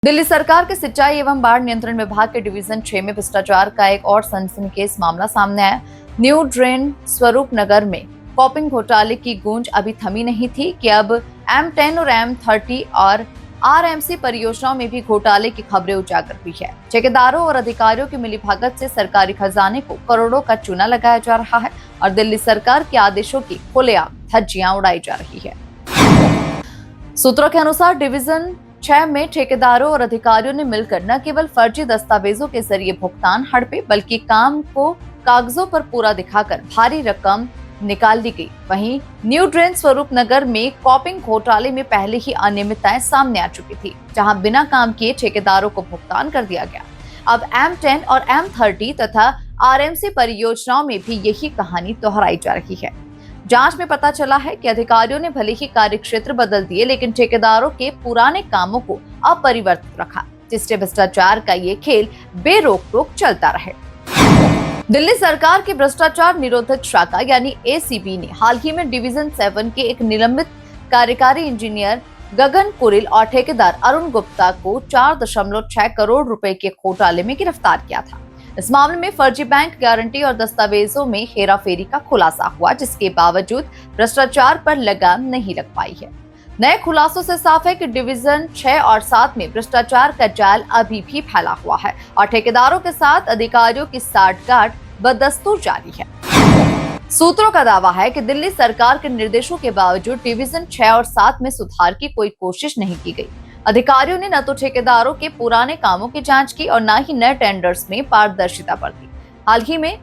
दिल्ली सरकार के सिंचाई एवं बाढ़ नियंत्रण विभाग के डिवीजन 6 में भ्रष्टाचार का एक और सनसनीखेज मामला सामने आया। न्यू ड्रेन स्वरूप नगर में कॉपिंग घोटाले की गूंज अभी थमी नहीं थी कि अब M10 और M30 और RMC परियोजनाओं में भी घोटाले की खबरें उजागर हुई है। ठेकेदारों और अधिकारियों की मिलीभगत से सरकारी खजाने को करोड़ों का चूना लगाया जा रहा है और दिल्ली सरकार के आदेशों की खुलेआम धज्जियां उड़ाई जा रही है। सूत्रों के अनुसार डिवीजन 6 में ठेकेदारों और अधिकारियों ने मिलकर न केवल फर्जी दस्तावेजों के जरिए भुगतान हड़पे, बल्कि काम को कागजों पर पूरा दिखाकर भारी रकम निकाल दी गई। वहीं न्यू ड्रेन स्वरूप नगर में कॉपिंग घोटाले में पहले ही अनियमितताएं सामने आ चुकी थी, जहां बिना काम किए ठेकेदारों को भुगतान कर दिया गया। अब M10 और M30 तथा RMC परियोजनाओं में भी यही कहानी दोहराई जा रही है। जांच में पता चला है कि अधिकारियों ने भले ही कार्यक्षेत्र बदल दिए, लेकिन ठेकेदारों के पुराने कामों को अपरिवर्तित रखा, जिससे भ्रष्टाचार का ये खेल बेरोक टोक चलता रहे। दिल्ली सरकार की भ्रष्टाचार निरोधक शाखा यानी ACB ने हाल ही में डिवीजन 7 के एक निलंबित कार्यकारी इंजीनियर गगन कुरिल और ठेकेदार अरुण गुप्ता को 4.6 करोड़ रुपए के घोटाले में गिरफ्तार किया था। इस मामले में फर्जी बैंक गारंटी और दस्तावेजों में हेराफेरी का खुलासा हुआ, जिसके बावजूद भ्रष्टाचार पर लगाम नहीं लग पाई है। नए खुलासों से साफ है कि डिवीजन 6 और 7 में भ्रष्टाचार का जाल अभी भी फैला हुआ है और ठेकेदारों के साथ अधिकारियों की साठगांठ बदस्तूर जारी है। सूत्रों का दावा है कि दिल्ली सरकार के निर्देशों के बावजूद डिवीजन 6 और 7 में सुधार की कोई कोशिश नहीं की गई। अधिकारियों ने न तो ठेकेदारों के पुराने कामों की जांच की और न ही नए टेंडर्स में पारदर्शिता बरती। हाल ही में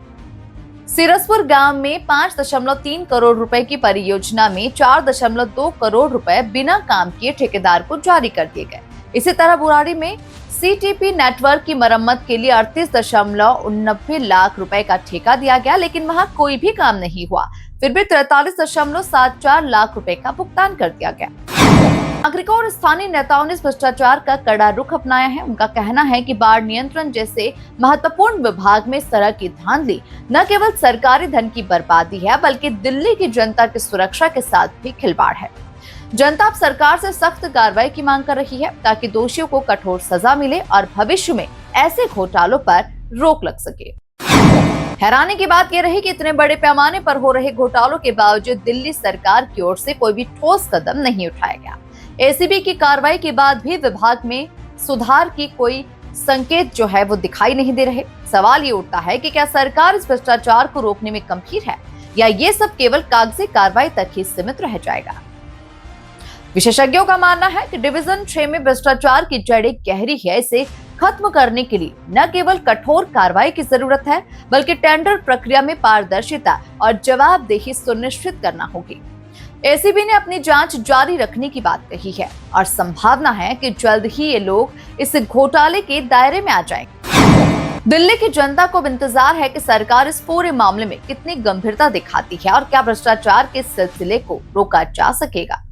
सिरसपुर गांव में 5.3 करोड़ रुपए की परियोजना में 4.2 करोड़ रुपए बिना काम किए ठेकेदार को जारी कर दिए गए। इसी तरह बुराड़ी में CTP नेटवर्क की मरम्मत के लिए 38.89 लाख रुपए का ठेका दिया गया, लेकिन वहां कोई भी काम नहीं हुआ। फिर भी 43.74 लाख रुपए का भुगतान कर दिया गया। नागरिकों और स्थानीय नेताओं ने इस भ्रष्टाचार का कड़ा रुख अपनाया है। उनका कहना है कि बाढ़ नियंत्रण जैसे महत्वपूर्ण विभाग में इस तरह की धांधली न केवल सरकारी धन की बर्बादी है, बल्कि दिल्ली की जनता की सुरक्षा के साथ भी खिलवाड़ है। जनता अब सरकार से सख्त कार्रवाई की मांग कर रही है, ताकि दोषियों को कठोर सजा मिले और भविष्य में ऐसे घोटालों पर रोक लग सके। हैरानी की बात यह रही कि इतने बड़े पैमाने पर हो रहे घोटालों के बावजूद दिल्ली सरकार की ओर से कोई भी ठोस कदम नहीं उठाया गया। ACB की कार्रवाई के बाद भी विभाग में सुधार की कोई संकेत जो है वो दिखाई नहीं दे रहे। सवाल ये उठता है कि क्या सरकार इस भ्रष्टाचार को रोकने में गंभीर है या ये सब केवल कागजी कार्रवाई तक ही सीमित रह जाएगा। विशेषज्ञों का मानना है कि डिवीजन 6 में भ्रष्टाचार की जड़ें गहरी है। इसे खत्म करने के लिए न केवल कठोर कार्रवाई की जरूरत है, बल्कि टेंडर प्रक्रिया में पारदर्शिता और जवाबदेही सुनिश्चित करना होगी। ACB ने अपनी जांच जारी रखने की बात कही है और संभावना है कि जल्द ही ये लोग इस घोटाले के दायरे में आ जाएंगे। दिल्ली की जनता को इंतजार है कि सरकार इस पूरे मामले में कितनी गंभीरता दिखाती है और क्या भ्रष्टाचार के सिलसिले को रोका जा सकेगा।